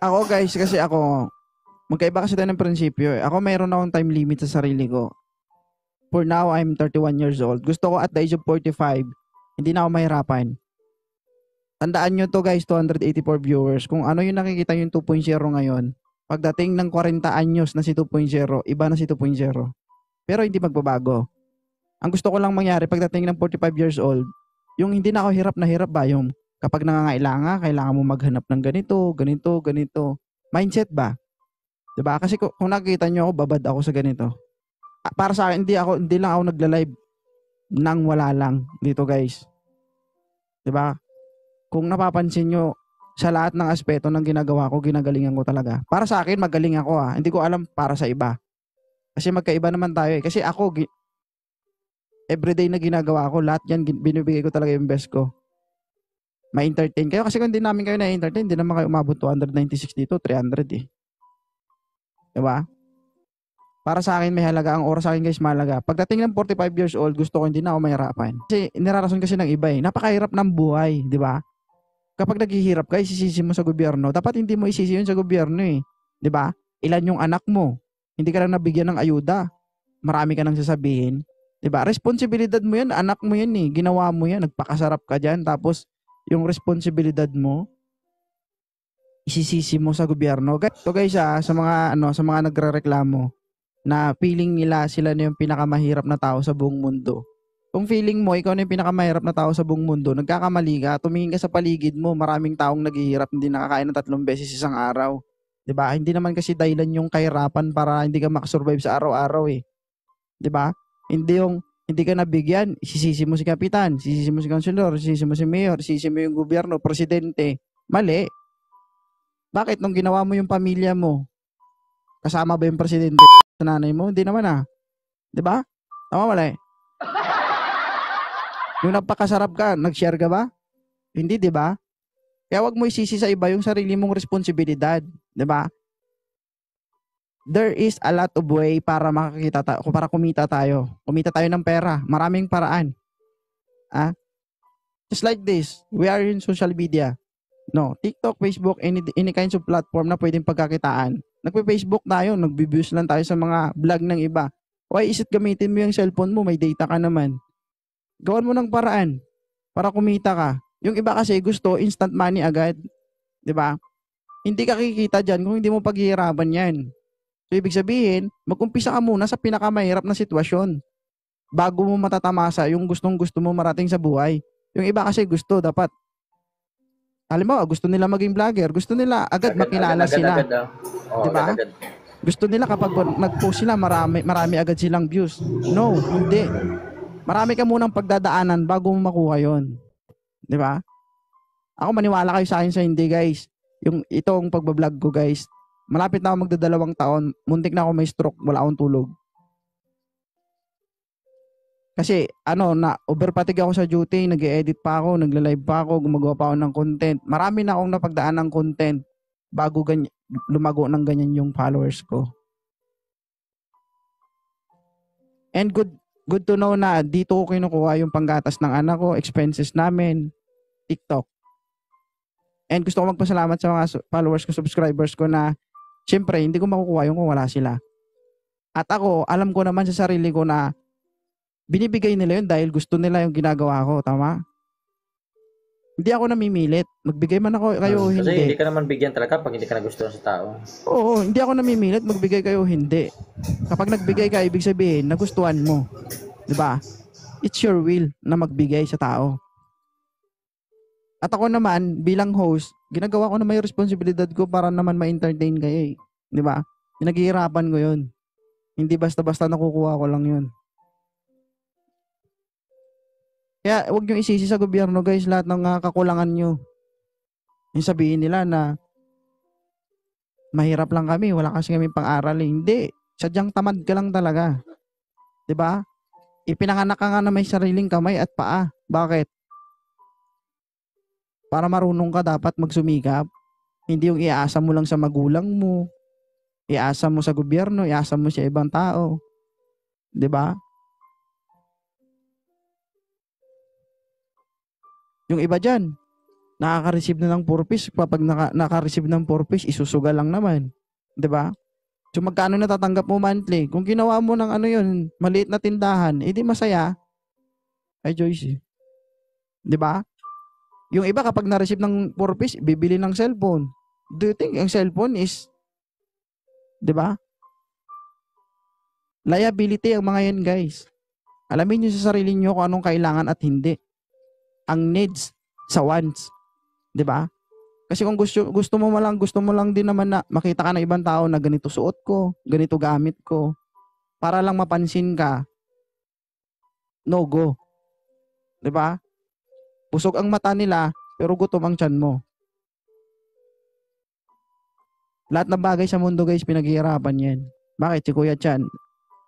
Ako guys, kasi ako, magkaiba kasi tayo ng prinsipyo eh. Ako mayroon akong time limit sa sarili ko. For now, I'm 31 years old. Gusto ko at the age of 45, hindi na ako mahirapan. Tandaan nyo to guys, 284 viewers. Kung ano yung nakikita yung 2.0 ngayon, pagdating ng 40 anyos na si 2.0, iba na si 2.0. Pero hindi magbabago. Ang gusto ko lang mangyari pagdating ng 45 years old, yung hindi na ako hirap na hirap ba, yung kapag nangangailangan, kailangan mo maghanap ng ganito, ganito, ganito. Mindset ba? 'Di ba? Kasi kung nakikita nyo ako, babad ako sa ganito. Para sa akin, hindi lang ako nagla-live nang wala lang dito guys. 'Di ba? Kung napapansin nyo, sa lahat ng aspeto ng ginagawa ko, ginagalingan ko talaga. Para sa akin, magaling ako ah. Hindi ko alam para sa iba. Kasi magkaiba naman tayo eh. Kasi ako, everyday na ginagawa ko, lahat yan, binibigay ko talaga yung best ko. Ma-entertain kayo. Kasi kung hindi namin kayo na-entertain, hindi naman kayo umabot 296 dito, 300 eh. Diba? Para sa akin, may halaga. Ang oras sa akin guys, mahalaga. Pagdating ng 45 years old, gusto ko hindi na ako mahirapan. Kasi nirarason kasi ng iba eh. Napakahirap ng buhay, di ba? Kapag naghihirap ka, isisisi mo sa gobyerno. Dapat hindi mo isisi yun sa gobyerno eh. Di ba? Ilan yung anak mo? Hindi ka lang nabigyan ng ayuda. Marami ka nang sasabihin. Di ba? Responsibilidad mo yan. Anak mo yan eh. Ginawa mo yan. Nagpakasarap ka dyan. Tapos, yung responsibilidad mo, isisisi mo sa gobyerno. So guys, sa mga, sa mga nagrereklamo, na feeling nila sila na yung pinakamahirap na tao sa buong mundo. Kung feeling mo, ikaw na yung pinakamahirap na tao sa buong mundo, nagkakamali ka, tumingin ka sa paligid mo, maraming taong naghihirap, hindi nakakain ng 3 beses isang araw. 'Di ba? Hindi naman kasi dahilan yung kahirapan para hindi ka makasurvive sa araw-araw eh. 'Di ba? Hindi ka nabigyan, isisisi mo si kapitan, isisisi mo si councilor, isisisi mo si mayor, isisisi mo yung gobyerno, presidente. Mali. Bakit nung ginawa mo yung pamilya mo, kasama ba yung presidente sa nanay mo? Hindi naman ah. 'Di ba? Tama mali. Yung napakasarap ka, nag-share ka ba? Hindi, 'di ba? Kaya wag mo isisi sa iba yung sarili mong responsibilidad, 'di ba? There is a lot of way para para kumita tayo. Kumita tayo ng pera, maraming paraan. Ah, just like this, we are in social media. No, TikTok, Facebook, any kinds of platform na pwedeng pagkakitaan. Nagpe-Facebook tayo, nagbi-views lang tayo sa mga vlog ng iba. Why is it gamitin mo yung cellphone mo, may data ka naman. Gawan mo ng paraan para kumita ka. Yung iba kasi gusto instant money agad, 'di ba? Hindi ka kikita diyan kung hindi mo paghihirapan 'yan. So ibig sabihin, mag-umpisa ka muna sa pinakamahirap na sitwasyon bago mo matatamasa yung gustong-gusto mo marating sa buhay. Yung iba kasi gusto dapat halimbawa, gusto nila maging vlogger, gusto nila agad makilala sila. Agad, oh, 'Di ba? Gusto nila kapag nag-post sila, marami agad silang views. No, hindi. Marami ka munang pagdadaanan bago mo makuha 'yon. 'Di ba? Ako maniwala kayo sa akin sa hindi, guys. Yung itong pagbablog ko, guys, malapit na ako magdadalawang taon, muntik na ako may stroke, wala akong tulog. Kasi na overfatigue ako sa duty, nag-e-edit pa ako, nagla-live pa ako, gumagawa pa ako ng content. Marami na akong napagdaan ng content bago lumago ng ganyan yung followers ko. And good to know na dito ko kinukuha yung panggatas ng anak ko, expenses namin, TikTok. And gusto ko magpasalamat sa mga followers ko, subscribers ko na syempre hindi ko makukuha yung kung wala sila. At ako, alam ko naman sa sarili ko na binibigay nila yun dahil gusto nila yung ginagawa ko, tama? Hindi ako namimilit. Magbigay man ako kayo o hindi. Kasi hindi ka naman bigyan talaga pag hindi ka nagustuhan sa tao. Oo, hindi ako namimilit. Magbigay kayo o hindi. Kapag nagbigay ka, ibig sabihin, nagustuhan mo. Diba? It's your will na magbigay sa tao. At ako naman, bilang host, ginagawa ko naman yung responsibilidad ko para naman ma-entertain kayo eh. Diba? Pinaghihirapan ko yun. Hindi basta-basta nakukuha ko lang yun. Kaya huwag nyo isisi sa gobyerno guys lahat ng kakulangan nyo. Yung sabihin nila na mahirap lang kami, wala kasi kami pang-aral eh. Hindi. Sadyang tamad ka lang talaga. 'Di ba? Ipinanganak ka nga na may sariling kamay at paa. Bakit? Para marunong ka dapat magsumikap. Hindi yung iaasa mo lang sa magulang mo, iaasa mo sa gobyerno, iaasa mo sa ibang tao. 'Di ba? Yung iba dyan, nakaka-receive na ng purpose. Kapag naka-receive ng purpose, isusugal lang naman. 'Di ba? So magkano natatanggap mo monthly? Kung ginawa mo ng ano yun, maliit na tindahan, edi masaya. Ay, Joyce. 'Di ba? Yung iba kapag na-receive ng purpose, bibili ng cellphone. Do you think ang cellphone is, 'di ba? Liability ang mga yan, guys. Alamin niyo sa sarili niyo kung anong kailangan at hindi. Ang needs sa wants, 'di ba? Kasi kung gusto mo lang din naman na makita ka ng ibang tao na ganito suot ko, ganito gamit ko, para lang mapansin ka, no go. 'Di ba? Busog ang mata nila, pero gutom ang tiyan mo. Lahat ng bagay sa mundo, guys, pinaghihirapan yan. Bakit? Si Kuya Chan.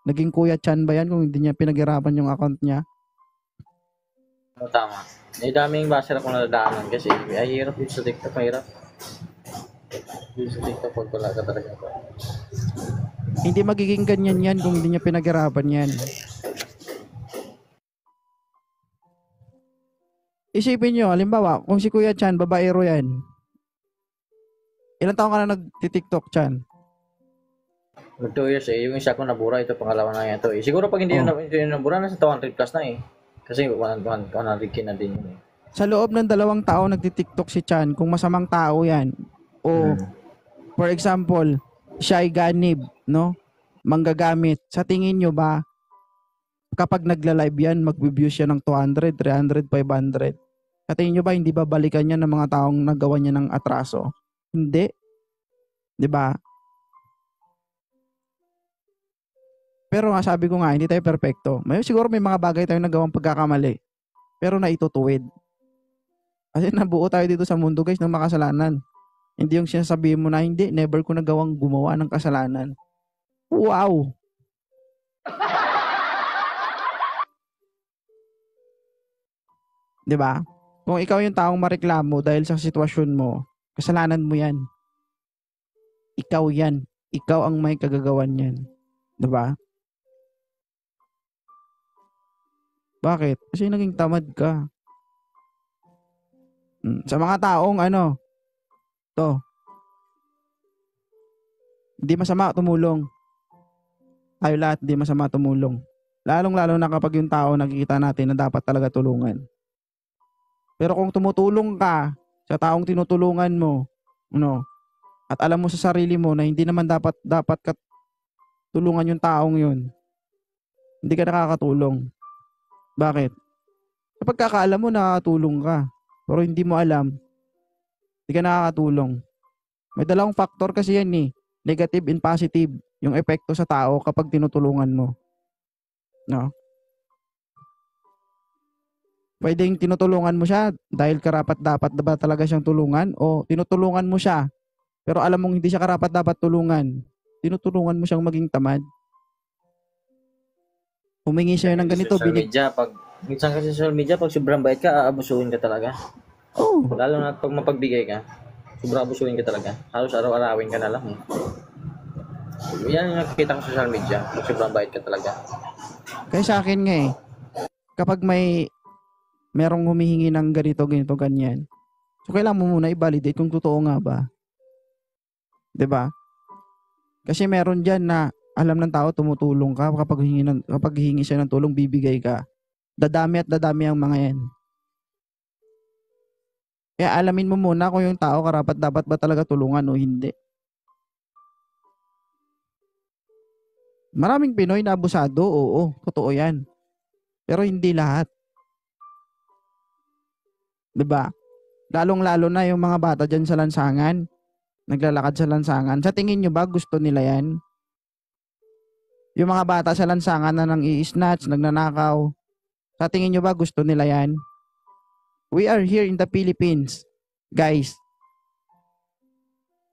Naging Kuya Chan ba yan kung hindi niya pinaghirapan yung account niya? Tama. May daming basher akong nadadaanan kasi ay hirap yung sa TikTok, mahirap. Yung sa TikTok pag wala ka talaga. Hindi magiging ganyan yan kung hindi niya pinaghirapan yan. Isipin nyo, halimbawa, kung si Kuya Chan, babaero yan. Ilang taon ka na nag-TikTok, Chan? Mag 2 years eh. Yung isa ko nabura, ito pangalawa na yan ito eh. Siguro pag hindi yung nabura, nasa 200 plus na eh. Kasi 100k na din yun eh. Sa loob ng 2 taon nagti-TikTok si Chan, kung masamang tao yan, o for example, shy ganib, no? Manggagamit. Sa tingin nyo ba, kapag nagla-live yan, mag-views siya ng 200, 300, 500? Sa tingin nyo ba, hindi ba balikan niya ng mga taong nagawa niya ng atraso? Hindi. 'Di ba? Pero nga sabi ko nga, hindi tayo perpekto. Siguro may mga bagay tayong nagawang pagkakamali. Pero naitutuwid. Kasi nabuo tayo dito sa mundo, guys, ng makasalanan. Hindi yung sinasabihin mo na, hindi, never ko nagawang gumawa ng kasalanan. Wow! Diba? Kung ikaw yung taong mareklamo dahil sa sitwasyon mo, kasalanan mo yan. Ikaw yan. Ikaw ang may kagagawan yan. Diba? Bakit? Kasi naging tamad ka. Sa mga taong hindi masama tumulong. Tayo lahat, hindi masama tumulong. Lalong-lalo na kapag yung tao nakikita natin na dapat talaga tulungan. Pero kung tumutulong ka sa taong tinutulungan mo, at alam mo sa sarili mo na hindi naman dapat ka tulungan yung taong yun, hindi ka nakakatulong. Bakit? Kapag kakaalam mo nakakatulong ka, pero hindi mo alam, hindi ka nakakatulong. May dalawang factor kasi yan eh. Negative and positive. Yung epekto sa tao kapag tinutulungan mo. No? Pwedeng tinutulungan mo siya dahil karapat-dapat na ba talaga siyang tulungan, o tinutulungan mo siya pero alam mong hindi siya karapat-dapat tulungan. Tinutulungan mo siyang maging tamad. Humingi siya ng ganito. Minsan kasi sa social media, pag sobrang bait ka, aabusuhin ka talaga. Oh. Lalo na pag mapagbigay ka, sobrang abusuhin ka talaga. Halos araw-arawin ka na lang eh. Yan yung nakikita ko sa social media, pag sobrang bait ka talaga. Kaya sa akin nga eh, kapag merong humihingi ng ganito, ganyan, so kailangan mo muna i-validate kung totoo nga ba. 'Di ba? Kasi meron diyan na alam ng tao tumutulong ka, kapag hihingi siya ng tulong, bibigay ka. Dadami at dadami ang mga yan. Kaya alamin mo muna kung yung tao karapat-dapat ba talaga tulungan o hindi. Maraming Pinoy na abusado, oo, totoo yan. Pero hindi lahat. 'Di ba? Lalong-lalo na yung mga bata dyan sa lansangan, naglalakad sa lansangan. Sa tingin nyo ba gusto nila yan? Yung mga bata sa lansangan na nang i-snatch, nagnanakaw, sa tingin nyo ba gusto nila yan? We are here in the Philippines, guys.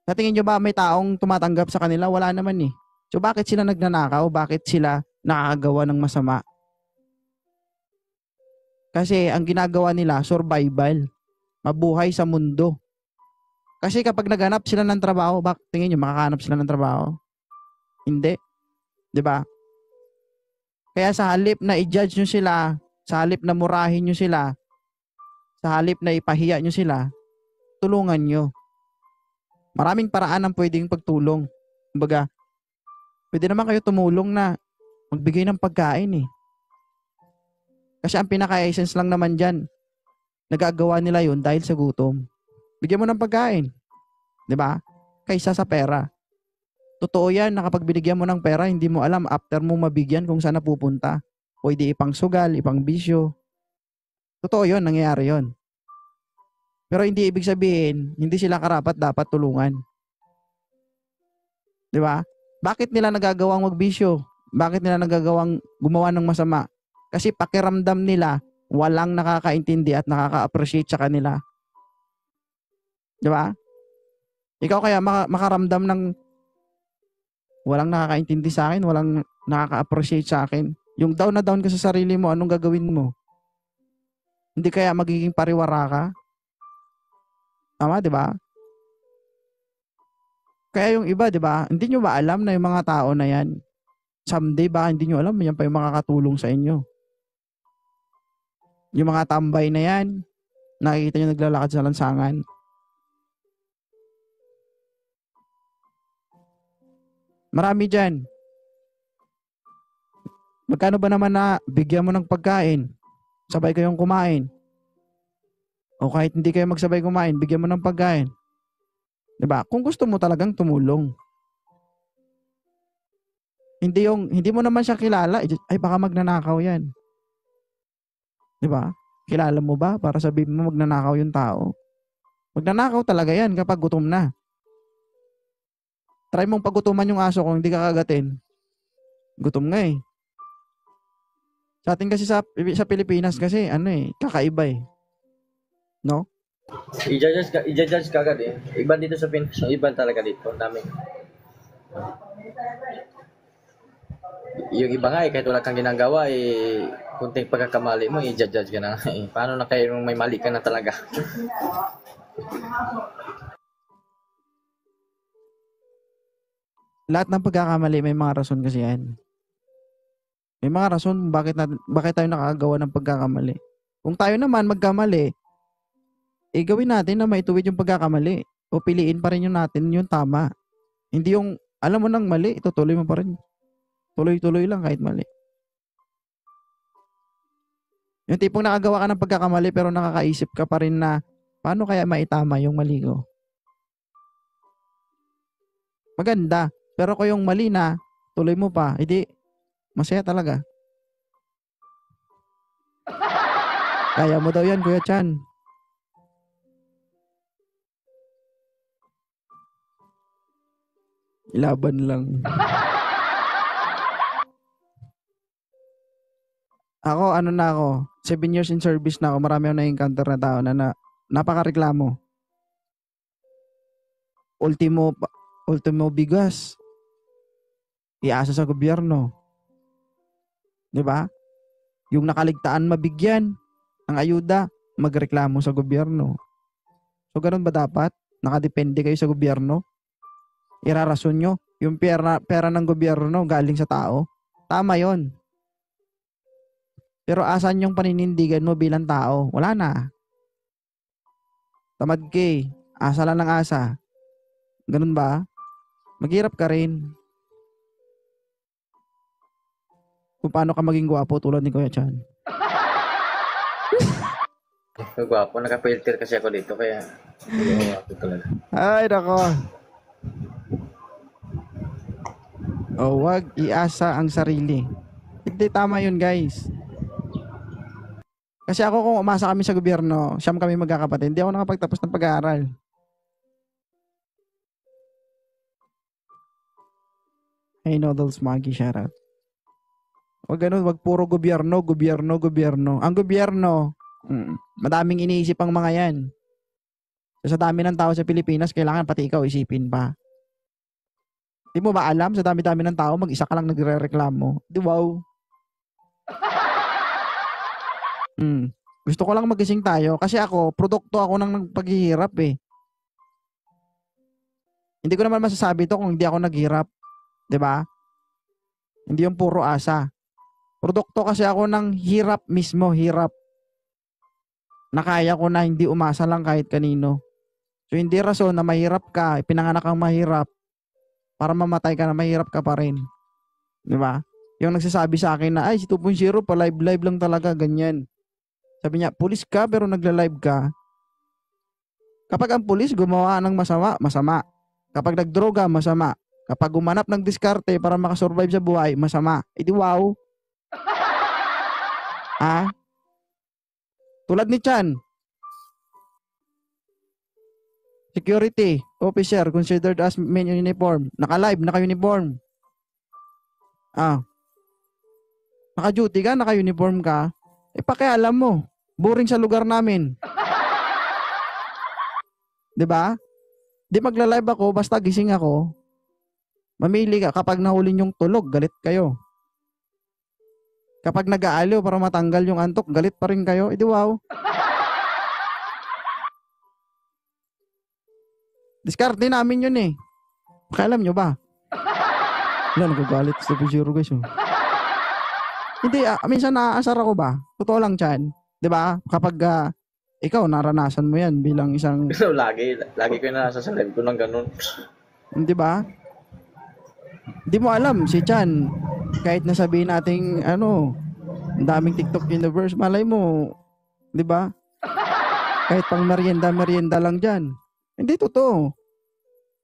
Sa tingin nyo ba may taong tumatanggap sa kanila? Wala naman eh. So bakit sila nagnanakaw? Bakit sila nakakagawa ng masama? Kasi ang ginagawa nila, survival. Mabuhay sa mundo. Kasi kapag naghanap sila ng trabaho, tingin nyo makakahanap sila ng trabaho? Hindi. 'Di ba? Kaya sa halip na i-judge nyo sila, sa halip na murahin nyo sila, sa halip na ipahiya nyo sila, tulungan nyo. Maraming paraan ang pwedeng pagtulong. Kumbaga, pwede naman kayo tumulong na magbigay ng pagkain eh. Kasi ang pinaka-essence lang naman dyan, nagagawa nila yun dahil sa gutom. Bigyan mo ng pagkain. 'Di ba? Kaysa sa pera. Totoo yan na kapag binigyan mo ng pera, hindi mo alam after mo mabigyan kung saan napupunta. Pwede ipang sugal, ipang bisyo. Totoo yun, nangyayari yun. Pero hindi ibig sabihin, hindi sila karapat dapat tulungan. 'Di ba? Bakit nila nagagawang magbisyo? Bakit nila nagagawang gumawa ng masama? Kasi pakiramdam nila, walang nakakaintindi at nakaka-appreciate sa kanila. 'Di ba? Ikaw kaya makaramdam ng walang nakakaintindi sa akin, walang nakaka-appreciate sa akin. Yung down na down ka sa sarili mo, anong gagawin mo? Hindi kaya magiging pariwara ka? Tama, 'di ba? Kaya yung iba, 'di ba? Hindi nyo ba alam na yung mga tao na yan, someday ba hindi nyo alam, yan pa yung makakatulong sa inyo. Yung mga tambay na yan, nakikita nyo naglalakad sa lansangan. Marami dyan. Magkano ba naman na bigyan mo ng pagkain? Sabay kayong kumain. O kahit hindi kayo magsabay kumain, bigyan mo ng pagkain. 'Di ba? Kung gusto mo talagang tumulong. Hindi mo naman siya kilala, ay baka magnanakaw 'yan. 'Di ba? Kilala mo ba para sabihin mo magnanakaw yung tao? Magnanakaw talaga 'yan kapag gutom na. Try mong pagutuman yung aso kung hindi ka kagatin. Gutom nga eh. Sa atin kasi sa Pilipinas kasi kakaiba eh. No? I-judge ka agad eh. Iba dito sa Pinas, iba talaga dito. Ang dami. Yung iba nga kahit wala kang ginagawa kunting pagkakamali mo, i-judge ka na. Paano na kayo may mali ka na talaga? Lahat ng pagkakamali may mga rason kasi yan. May mga rason bakit tayo nakakagawa ng pagkakamali. Kung tayo naman magkamali, gawin natin na maituwid yung pagkakamali. O piliin pa rin natin yung tama. Hindi yung, alam mo nang mali, itutuloy mo pa rin. Tuloy-tuloy lang kahit mali. Yung tipong nakagawa ka ng pagkakamali pero nakakaisip ka pa rin na paano kaya maitama yung mali ko. Maganda. Pero kung yung mali na, tuloy mo pa, hindi, masaya talaga. Kaya mo daw yan, Kuya Chan. Ilaban lang. Ako, 7 years in service na ako. Marami ako na-encounter na tao na napakareklamo. Ultimo bigas. Iasa sa gobyerno. 'Di ba? Yung nakaligtaan mabigyan ng ayuda, magreklamo sa gobyerno. So ganun ba dapat? Nakadepende kayo sa gobyerno? Irarason nyo yung pera ng gobyerno galing sa tao? Tama 'yon. Pero asan yung paninindigan mo bilang tao? Wala na. Tamad ka eh. Asa lang ng asa. Ganun ba? Maghirap ka rin. Kung paano ka maging gwapo tulad ni Kuya Chan. Gwapo, naka-filter kasi ako dito kaya gwapo talaga. Ay, nako. Wag iasa ang sarili. Hindi tama yun, guys. Kasi ako kung umasa kami sa gobyerno, siyam kami magkakapatid, hindi ako nakapagtapos ng pag-aaral. Hey, Noodles Maggie, shout out. Wag ganun, wag puro gobyerno. Ang gobyerno, madaming iniisip ang mga yan. Sa dami ng tao sa Pilipinas, kailangan pati ikaw isipin pa. Di mo ba alam, sa dami-dami ng tao, mag-isa ka lang nagre-reklamo. Di wow. Gusto ko lang magising tayo kasi produkto ako ng paghihirap eh. Hindi ko naman masasabi to kung hindi ako naghirap. 'Di ba? Hindi yung puro asa. Produkto kasi ako ng hirap mismo, hirap. Na kaya ko na hindi umasa lang kahit kanino. So, hindi rason na mahirap ka, pinanganak kang mahirap, para mamatay ka na mahirap ka pa rin. Di ba? Yung nagsasabi sa akin na, ay, si 2.0, pa live lang talaga, ganyan. Sabi niya, pulis ka pero nagla-live ka. Kapag ang pulis gumawa ng masama, masama. Kapag nagdroga, masama. Kapag gumanap ng diskarte para makasurvive sa buhay, masama. E di wow. Ah? Tulad ni Chan, security officer considered as men in uniform. Naka-live, naka-uniform. Naka-duty ka, naka-uniform ka. Pakialam mo. Boring sa lugar namin. 'Di ba? Di magla-live ako basta gising ako. Mamili ka kapag nahuli yung tulog, galit kayo. Kapag nag-aaliw para matanggal yung antok, galit pa rin kayo. Di wow. Diskarte namin yun eh. Pakialam nyo ba? Wala, nagagalit sa 2.0 guys. Oh. Hindi, minsan naaasar ako ba? Totoo lang, Chan. Di ba? Kapag ikaw, naranasan mo yan bilang isang... lagi ko yung nasa sa live ko ng ganun. Di ba? Di mo alam, si Chan, kahit nasabihin nating, ang daming TikTok universe, malay mo, di ba? Kahit pang merienda lang dyan. Hindi totoo.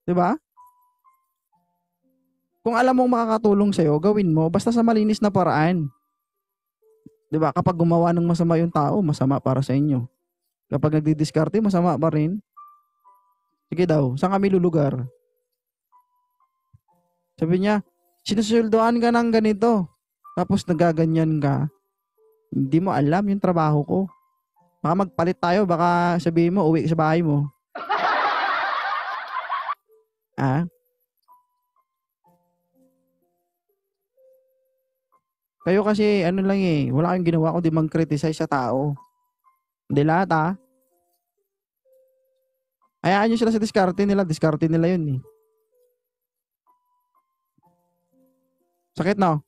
Di ba? Kung alam mong makakatulong sa'yo, gawin mo, basta sa malinis na paraan. Di ba? Kapag gumawa ng masama yung tao, masama para sa inyo. Kapag nagdidiskarte, masama pa rin. Sige daw, saan kami lulugar? Sabi niya, sinusuldoan ka ng ganito. Tapos nagaganyan ka. Hindi mo alam yung trabaho ko. Baka magpalit tayo, baka sabihin mo, uwi sa bahay mo. Kayo kasi, lang wala kayong ginawa kundi mag-criticize sa tao. Hindi lahat Hayaan nyo sila sa diskarte nila yun eh. Sakit no?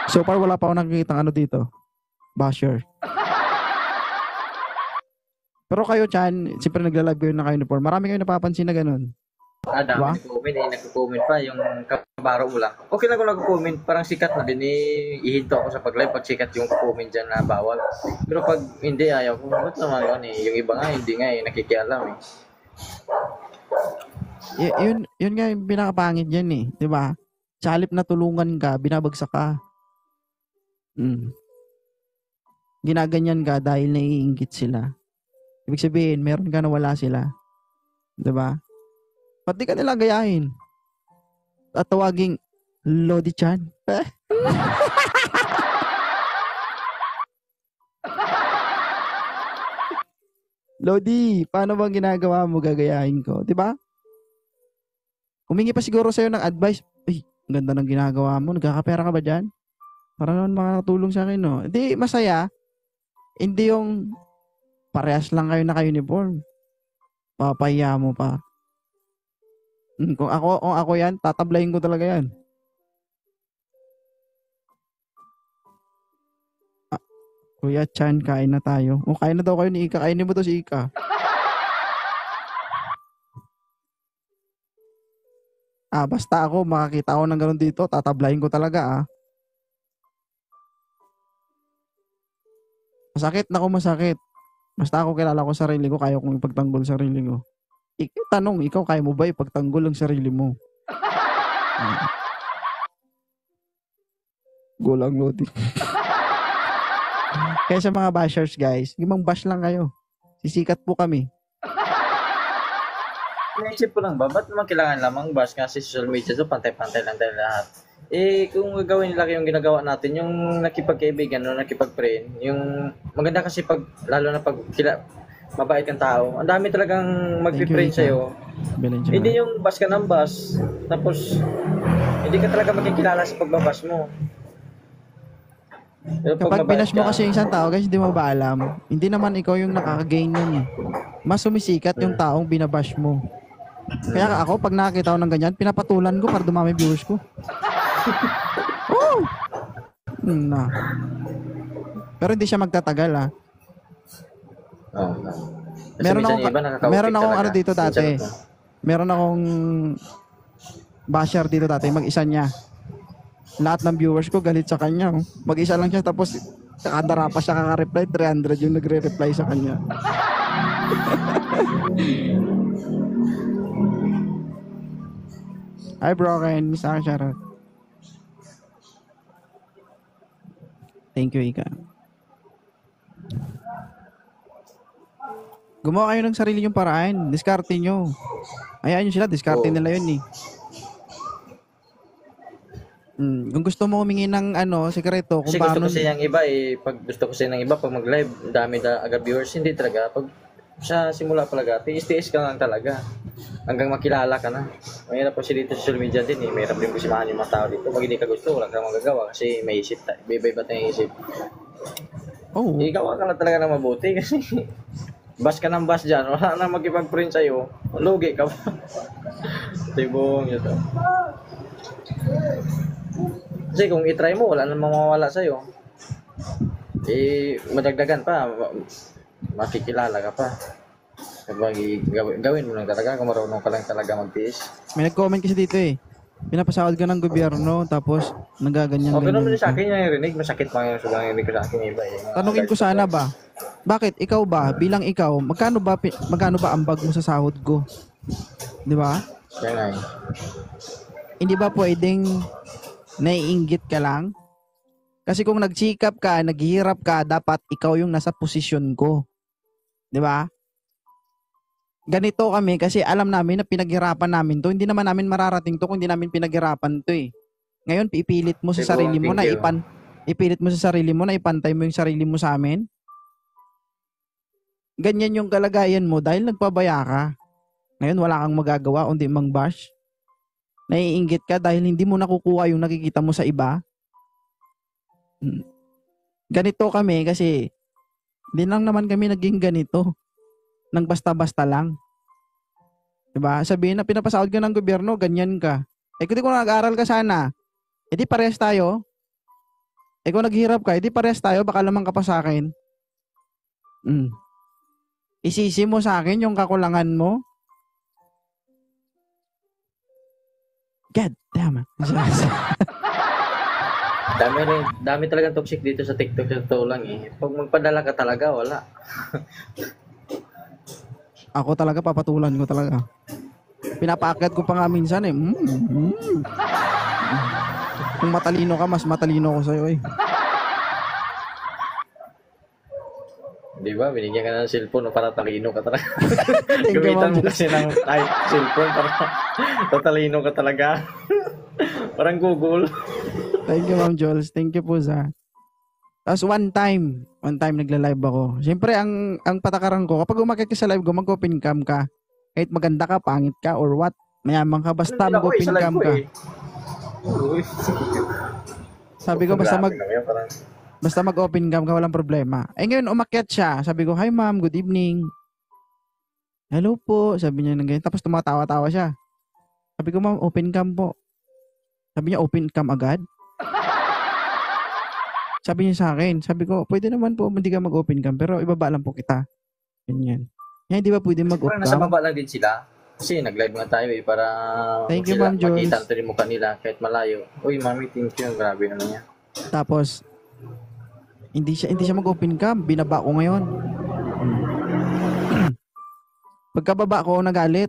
So far wala pa ako nakikita dito. Basher. Pero kayo, Chan, siyempre nagla-live kayo na uniform. Marami kayo napapansin na ganun. Dami nagko-comment pa yung kabaro mo lang. Okay lang kung nagko-comment, parang sikat na din ihinto ako sa pag-live pag sikat yung comment dyan na bawal. Pero pag hindi, ayaw ko. Ba't naman yun yung iba nga, hindi nga nakikialam Yun nga yung pinakapangit dyan eh. Diba? Sa halip na tulungan ka, binabagsak ka. Ginaganyan ka dahil naiinggit sila. Ibig sabihin, meron ka na wala sila. Diba? Ba't di ka nila gayahin? At tawaging Lodi Chan. Lodi, paano bang ginagawa mo? Gagayahin ko. Diba? Humingi pa siguro sa'yo ng advice. Ay, ganda ng ginagawa mo. Nagkakapera ka ba dyan? Para naman makatulong sa akin, no? Hindi, masaya. Hindi yung parehas lang kayo naka-uniform. Papahiya mo pa. Kung ako yan, tatablayin ko talaga yan. Kuya Chan, kain na tayo. Kain na daw kayo ni Ika. Kainin mo to si Ika. Basta ako, makakita ako ng ganun dito, tatablayin ko talaga Masakit na masakit. Basta ako kilala ko sarili ko, kaya kong ipagtanggol sarili ko. Tanong, ikaw kaya mo ba ipagtanggol ang sarili mo? Gulang Lodi. Kaya sa mga bashers guys, gimang bash lang kayo. Sisikat po kami. Naisip ko lang ba, ba't naman kailangan lamang bash kasi social media so pantay-pantay lang tayo lahat. Kung gagawin nila yung ginagawa natin, yung nakipagkaibigan, nakipag-friend, yung maganda kasi lalo na pag mabait kang tao, ang dami talagang mag-friend sa'yo. Hindi yung bash ka ng bash, tapos hindi ka talaga makikilala sa pagbabas mo. Pero kapag binash mo kasi yung isang tao, guys, hindi mo ba alam? Hindi naman ikaw yung nakaka-gain nun eh. Mas sumisikat yung taong binabash mo. Kaya ako, pag nakakita ko ng ganyan, pinapatulan ko para dumami viewers ko. Pero hindi siya magtatagal Oo. Kasi Meron minsan akong, yung iba nakaka-OP meron akong talaga. ano dito Minsan dati. ito. Meron akong basher dito dati, mag-isa niya. Lahat ng viewers ko galit sa kanya. Oh. Mag-isa lang siya tapos kakadara pa siya kaka-reply, 300 yung nagre-reply sa kanya. Hi Broken, Miss Aka shoutout. Thank you, Ika. Gumawa kayo ng sarili yung paraan. Diskarte nyo. Hayaan nyo sila, diskarte Oo. nila yun eh. Kung gusto mo humingi ng sekreto kung Kasi gusto paano kasi ng iba pag gusto kasi ng iba pag mag-live, dami na agad viewers, hindi talaga. Pag sa simula talaga, tiis-tiis ka lang talaga. Hanggang makilala ka na. Mahirap kasi dito sa social media din mahirap din kusimahan yung mga tao dito. Pag hindi ka gusto, wala kang magagawa kasi may isip tayo. Iba-iba tayong isip. Oh, Ikaw ka na talaga na mabuti kasi bas ka ng bas dyan, wala na magkipag-print sa'yo, lugi ka pa. Tibong ito. Kasi kung itry mo, wala namang mawawala sa'yo. Madagdagan pa, makikilala ka pa. Kapag gawin mo lang talaga, kung marunong ka lang talaga magtiis. may nag-comment kasi dito eh. Pinapasahod ka ng gobyerno tapos nagaganyan Okay naman ganyan sa ka. akin yung narinig, masakit pa yung sobrang narinig ko sa akin iba Tanungin ko sana ba, bakit ikaw ba, bilang ikaw, magkano ba ang bag mo sa sahod ko? Di ba? Kaya nga Hindi ba pwedeng naiinggit ka lang? Kasi kung nagsikap ka, naghihirap ka, dapat ikaw yung nasa posisyon ko. Di ba? Ganito kami kasi alam namin na pinaghirapan namin to. Hindi naman namin mararating to kung hindi namin pinaghirapan to eh. Ngayon, ipilit mo sa Tibong, sarili mo thank na you. ipilit mo sa sarili mo na ipantay mo yung sarili mo sa amin. Ganyan yung kalagayan mo dahil nagpabaya ka. Ngayon, wala kang magagawa kundi mang-bash. Naiinggit ka dahil hindi mo nakukuha yung nakikita mo sa iba. Ganito kami kasi di lang naman kami naging ganito. Nang basta-basta lang. Diba? Sabihin na pinapasahod ka ng gobyerno, ganyan ka. Kung di ko nag-aaral ka sana, edi parehas tayo. Kung naghihirap ka, edi parehas tayo, baka lamang ka pa sa akin. Isisi mo sa akin yung kakulangan mo. God damn it. Dami talagang toxic dito sa TikTok sa totoo lang Pag magpadala ka talaga, wala. Ako talaga, papatulan ko talaga. Pinapaakyat ko pa nga minsan eh. Kung matalino ka, mas matalino ko sa'yo eh. Di ba? Binigyan ka na ng cellphone para talino ka talaga. Thank you, Gamitan Ma'am mo Jules. kasi ng type cellphone para tatalino ka talaga. Parang Google. Thank you, Ma'am Jules. Thank you po sa... Tapos one time nagla-live ako. Siyempre, ang patakaran ko, kapag umakyat ka sa live ko, mag-open cam ka. Kahit maganda ka, pangit ka, or what, mayaman ka, basta mag-open Sa live cam ko ka. Uy. Sabi ko, Grabe naman yun, parang basta mag-open cam ka, walang problema. Ngayon, umakyat siya. Sabi ko, hi ma'am, good evening. Hello po. Sabi niya ng ganyan. Tapos tumatawa-tawa siya. Sabi ko, ma'am, open cam po. Sabi niya, open cam agad? Sabi niya sa akin, sabi ko, pwede naman po, hindi ka mag-open cam, pero ibaba lang po kita. Ganyan. Yan, di ba pwede mag-off parang nasa cam? baba lang din sila. Kasi nag-live nga tayo para Thank you, sila Ma'am Jules. makita natin yung mukha nila kahit malayo. Uy, mami, thank you. Grabe naman yan. Tapos, hindi siya mag-open cam, binaba ko ngayon. Pagkababa ko, nagalit.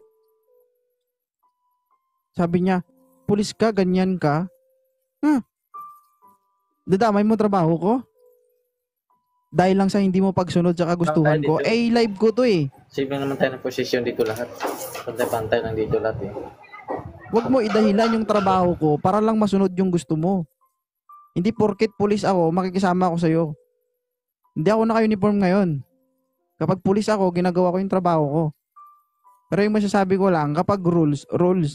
Sabi niya, pulis ka, ganyan ka. Dadamay mo trabaho ko? Dahil lang sa hindi mo pagsunod sa kagustuhan ko. Live ko to eh. Save lang naman tayo ng posisyon dito lahat. Pantay-pantay lang dito lahat Huwag mo idahilan yung trabaho ko para lang masunod yung gusto mo. Hindi porket pulis ako, makikisama ako sa'yo. Hindi ako naka-uniform ngayon. Kapag pulis ako, ginagawa ko yung trabaho ko. Pero yung masasabi ko lang, kapag rules,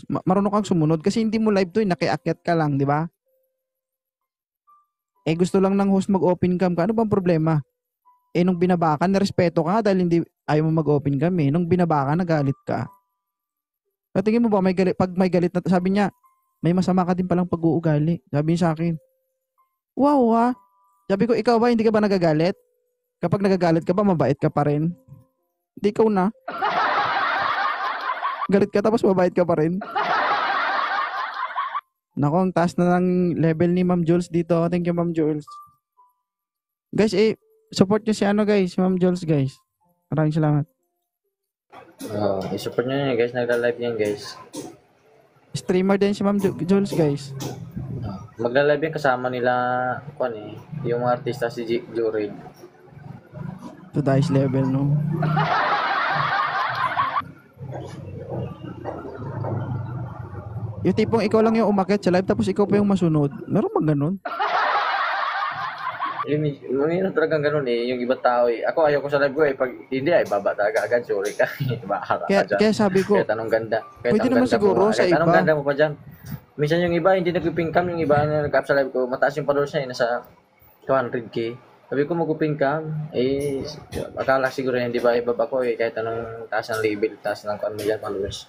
marunong kang sumunod kasi hindi mo live to nakiakyat ka lang, di ba? Gusto lang ng host mag-open cam ka. Ano bang problema? Nung binaba ka, narespeto ka dahil hindi ayaw mo mag-open cam eh. Nung binaba ka, nagalit ka. So, tingin mo ba, pag may galit na, sabi niya, may masama ka din palang pag-uugali. Sabi niya sa akin, wow ha? Sabi ko, ikaw ba, hindi ka ba nagagalit? Kapag nagagalit ka ba, mabait ka pa rin? Di ikaw na. Galit ka tapos mabait ka pa rin. Nako, ang taas na ng level ni Ma'am Jules dito. Thank you, Ma'am Jules. Guys, support nyo si ano guys, Ma'am Jules guys. Maraming salamat. I-support nyo yan guys, nagla-live yan guys. Streamer din si Ma'am Jules guys. Magla-live yan kasama nila, yung mga artista si Jorid. To the highest level, no? Yung tipong ikaw lang yung umakyat sa live tapos ikaw pa yung masunod. Meron bang ganun? Yung talagang ganun yung ibang tao Ako ayaw ko sa live ko pag hindi baba talaga agad, sorry ka. Kaya sabi ko, kahit anong ganda. pwede naman siguro sa iba. Anong ganda mo pa dyan. Minsan yung iba hindi nag-ping cam, yung iba na nag-up sa live ko, mataas yung followers niya nasa 200k. Sabi ko mag-ping cam, akala siguro hindi ba ibaba ko kahit anong taas ng level, taas ng followers.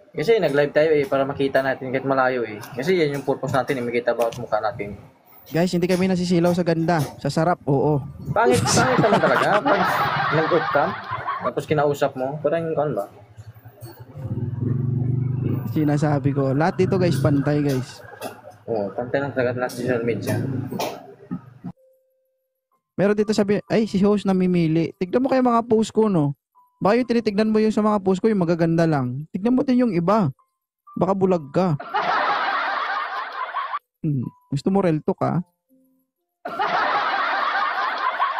Kasi nag-live tayo para makita natin kahit malayo Kasi yan yung purpose natin makita bawat mukha natin. Guys, hindi kami nasisilaw sa ganda. Sa sarap, oo. Pangit naman talaga. Pag nag-off cam, tapos kinausap mo, parang ba? Sinasabi ko, lahat dito guys, pantay guys. Oo, pantay lang talaga na social media. Meron dito sabi, si host namimili. Tignan mo kayo mga post ko, no? Baka yung tinitignan mo yung sa mga post ko, yung magaganda lang. Tignan mo din yung iba. Baka bulag ka. Gusto mo real talk, ha?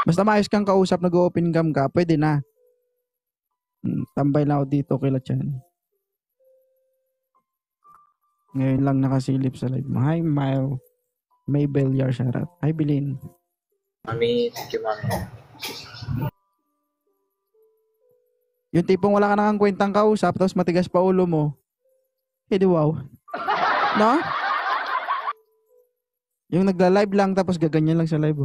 Basta maayos kang kausap, nag-open cam ka, pwede na. Tambay lang ako dito, kila Chan. Ngayon lang nakasilip sa live mo. Hi, Maybell Yarsharat. Hi, Bilin. Mami, thank you, mami. Yung tipong wala ka nang kwentang kausap, tapos matigas pa ulo mo. Di wow. No? Yung nagla-live lang, tapos gaganyan lang sa live,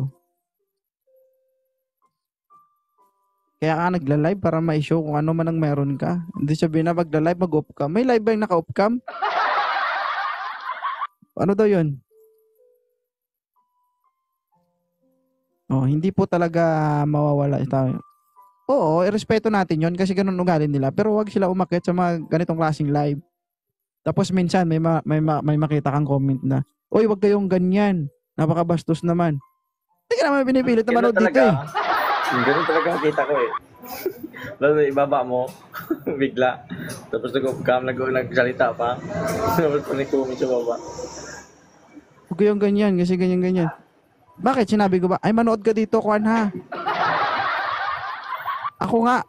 Kaya ka nagla-live para ma-show kung ano man ang meron ka. Hindi sabihin na magla-live, mag-off cam. May live ba yung naka-off cam? Ano daw yun? Hindi po talaga mawawala ito. Oo, irespeto natin yon kasi ganun ugali nila. Pero wag sila umakyat sa mga ganitong klaseng live. Tapos minsan may makita kang comment na, "Oy, wag kayong ganyan. Napakabastos naman." Hindi ka naman pinipilit na manood dito Ganun talaga makita ko Lalo ibaba mo, bigla. Tapos nag-off-cam, nagsalita pa. Tapos pa-comment sa baba. Huwag kayong ganyan kasi ganyan-ganyan. Bakit? Sinabi ko ba? Ay, manood ka dito, Kwan, ha? Ako nga,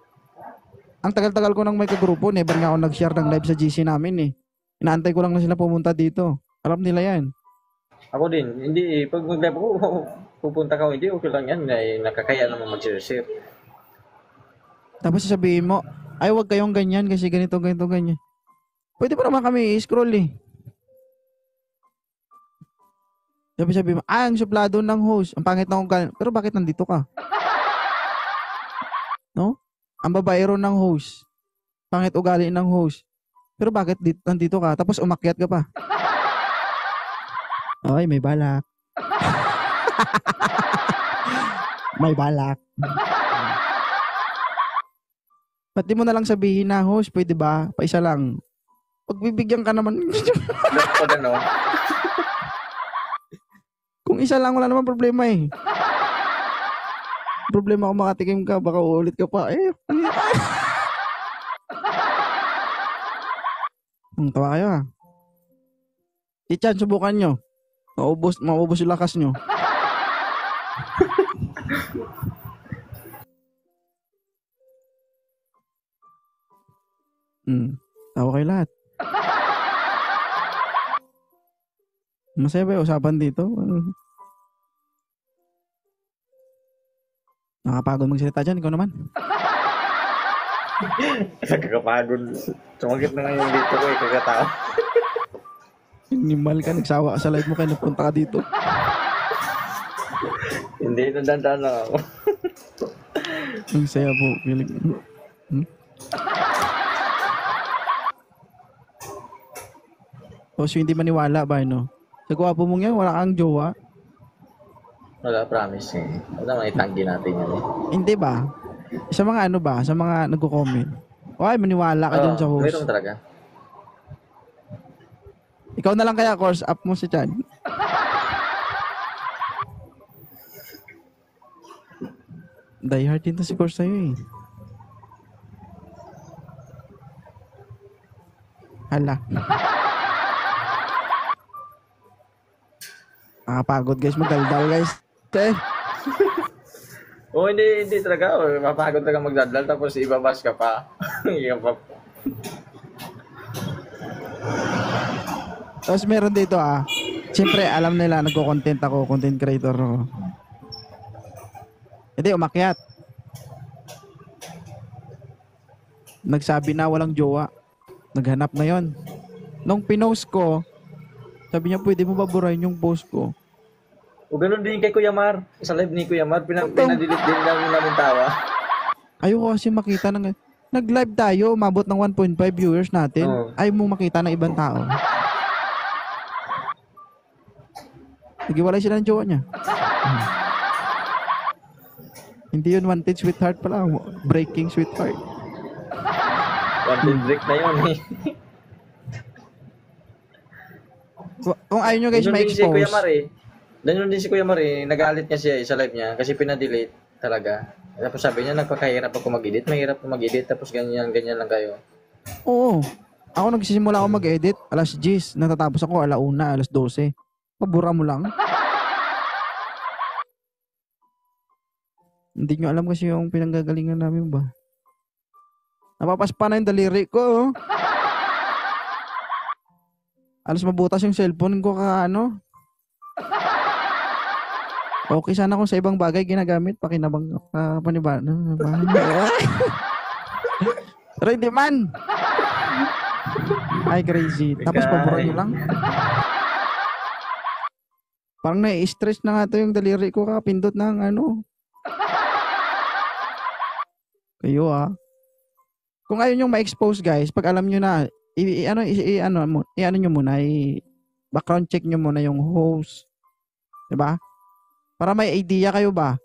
ang tagal-tagal ko nang may kagrupo, never nga ako nag-share ng live sa GC namin Inaantay ko lang na sila pumunta dito. Alam nila yan. Ako din, hindi, pag mag-live ako, pupunta ka, hindi, okay lang yan. Nakakaya naman mag-share. Tapos sasabihin mo, ay, wag kayong ganyan kasi ganito, ganyan. Pwede pa naman kami i-scroll Sabi mo, ang suplado ng host. Ang pangit na ugali. Pero bakit nandito ka? No? Ang babaero ng host. Pangit ugali ng host. Pero bakit nandito ka? Tapos umakyat ka pa. Ay, may balak. May balak. Ba't di mo na lang sabihin na, host, pwede ba? Paisa lang. Pagbibigyan ka naman. Pag ano? Kung isa lang, wala naman problema Problema kung makatikim ka, baka uulit ka pa. Tawa kayo Tichan, subukan nyo. Maubos yung lakas nyo. Tawa kayo lahat. Masaya ba yung usapan dito? Nakapagod magsalita dyan, ikaw naman. Kakapagod. Sumagit na ngayon dito ko kakatao. Animal ka, nagsawa ka sa live mo kaya napunta ka dito. Hindi, nadandaan lang ako. Ang saya po. So hindi maniwala ba, no? Sa gwapo mong yan, wala kang jowa? Wala, promise Wala man itanggi natin yan Hindi ba? Sa mga ano ba? Sa mga nagko-comment. Okay, maniwala ka dun sa Oo, host. meron talaga. Ikaw na lang kaya, course up mo si Chan. Die hard din to si course sa'yo eh. Hala. Nakapagod guys, magdaldal guys. Eh, Oo, hindi talaga. Oh, mapagod talaga magdadal tapos ibabas ka pa. Ikaw pa. tapos meron dito siyempre alam nila nagko-content ako, content creator ako. Hindi, umakyat. Nagsabi na walang jowa. Naghanap na yon. Nung pinost ko, sabi niya, pwede mo ba burahin yung post ko? O ganun din kay Kuya Mar. Sa live ni Kuya Mar, pinadelete din namin tawa. Ayoko kasi makita ng... Nag-live tayo, umabot ng 1.5 viewers natin. Oo. Ayaw mo makita ng ibang tao. Nagiwalay sila ng jowa niya. Hindi yun wanted sweetheart pala. Breaking sweetheart. Wanted break na yun eh. Kung ayaw nyo guys Ganun din si Kuya ma-expose, Mar eh. Ganun din si Kuya Mar eh. Nagalit niya siya sa live niya kasi pinadelete talaga. Tapos sabi niya, nagpakahirap ako mag-edit. Mahirap ako mag-edit. Tapos ganyan lang kayo. oo. Ako nagsisimula ako mag-edit, alas 10. Natatapos ako, alauna, alas 12. Pabura mo lang. Hindi nyo alam kasi yung pinanggagalingan namin ba. Napapaspa na yung daliri ko. Oh. Alas mabutas yung cellphone ko Okay sana kung sa ibang bagay ginagamit, pakinabang paniba. Pero hindi man. Ay, crazy. Tapos pabura nyo lang. Parang nai-stress na nga to yung daliri ko kapindot ng Kayo Kung ayaw nyo ma-expose guys, pag alam nyo na, i-ano nyo muna, background check nyo muna yung host. Diba? Para may idea kayo ba?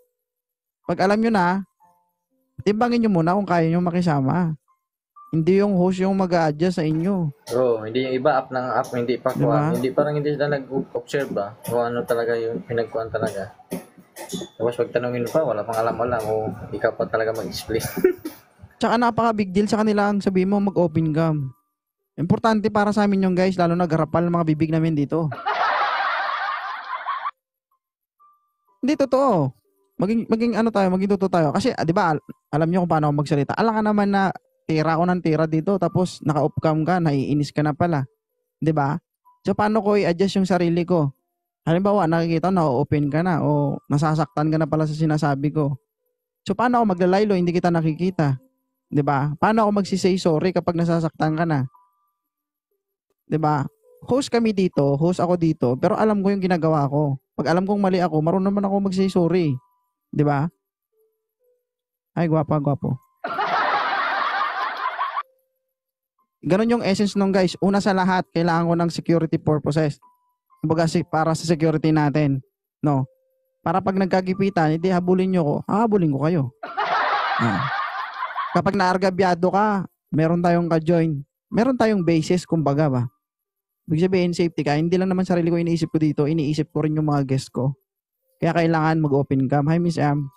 Pag alam nyo na, timbangin nyo muna kung kaya nyo makisama. Hindi yung host yung mag-a-adjust sa inyo. Oo, hindi yung iba app ng app, hindi pa kuha. Diba? Hindi, parang hindi sila nag-observe ba? Kung ano talaga yung pinagkuhan talaga. Tapos pag tanungin pa, wala pang alam-alam o ikaw pa talaga mag-explain. Tsaka napaka-big deal sa kanila ang sabihin mo mag-open cam. Importante para sa amin yung guys, lalo na garapal ng mga bibig namin dito. Hindi totoo. Maging totoo tayo. Kasi, di ba, alam niyo kung paano ako magsalita. Alam ka naman na tira ko ng tira dito, tapos naka-off cam ka, naiinis ka na pala. Di ba? So, paano ko i-adjust yung sarili ko? Halimbawa, nakikita ko, na-open ka na, o nasasaktan ka na pala sa sinasabi ko. So, paano ako maglalaylo, hindi kita nakikita? Di ba? Paano ako magsisay sorry kapag nasasaktan ka na? Di ba? Host kami dito, host ako dito, pero alam ko yung ginagawa ko. Pag alam kong mali ako, marunong naman ako mag-say sorry. Di ba? Ay, gwapo. Ganon yung essence nung guys. Una sa lahat, kailangan ko ng security purposes. Kumbaga para sa security natin. No? Para pag nagkagipitan, hindi habulin nyo ko, habulin ko kayo. Kapag naargabyado ka, meron tayong ka-join. Meron tayong basis, kumbaga ba? Ibig sabihin, safety ka. Hindi lang naman sarili ko iniisip ko dito, iniisip ko rin yung mga guest ko. Kaya kailangan mag-open cam. Hi, Miss M.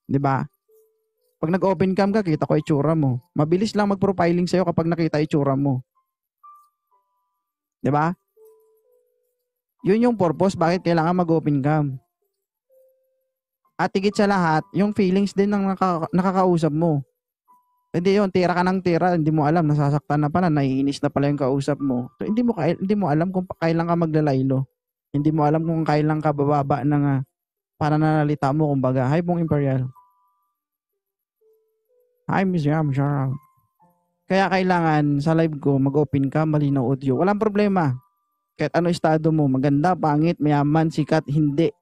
Diba? Pag nag-open cam ka, kita ko itsura mo. Mabilis lang mag-profiling sa'yo kapag nakita itsura mo. Diba? Yun yung purpose, bakit kailangan mag-open cam. At higit sa lahat, yung feelings din ng nakakausap mo. Hindi yun, tira ka ng tira, hindi mo alam, nasasaktan na pala, naiinis na pala yung kausap mo. So, hindi mo alam kung kailan ka maglalaylo. Hindi mo alam kung kailan ka bababa ng pananalita mo, kumbaga. Hi, Pong Imperial. Hi, Miss Yam, Sharam. Kaya kailangan sa live ko, mag-open ka, malinaw audio. Walang problema. Kahit ano estado mo, maganda, pangit, mayaman, sikat, hindi.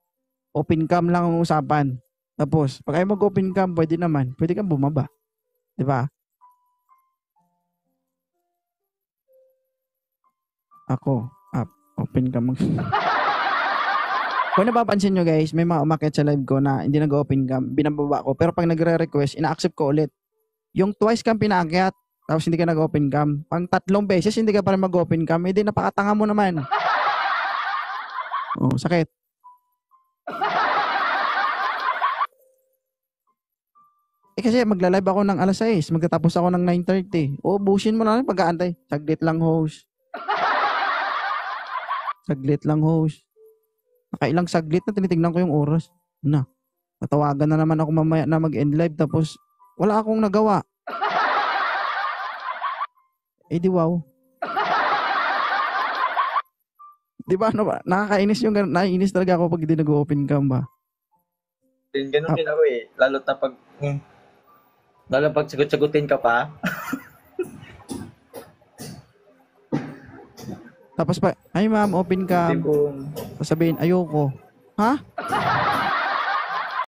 Open cam lang ang usapan. Tapos, pag ayaw mag-open cam, pwede naman. Pwede kang bumaba. Diba? Ako, open cam. Kung napapansin nyo guys, may mga umakyat sa live ko na hindi nag-open cam, binababa ko. Pero pag nagre-request, ina-accept ko ulit. Yung twice cam pinaakyat, tapos hindi ka nag-open cam. Pang 3 beses, hindi ka pa rin mag-open cam. Hindi, napakatanga mo naman. Oh, sakit. Kasi magla-live ako ng alas 6, magtatapos ako ng 9:30. Busin mo na lang pag-aantay. Saglit lang, host. Saglit lang, host. Nakailang saglit na tinitignan ko yung oras. Natawagan na naman ako mamaya na mag-end live tapos wala akong nagawa. Di wow. Di ba, ano ba? Nakakainis yung ganun. Naiinis talaga ako pag hindi nag-open cam ba. Ganun din ako eh. Lalo pag sagot-sagutin ka pa. Tapos pa, ay ma'am, open cam. Sasabihin, ayoko. Ha?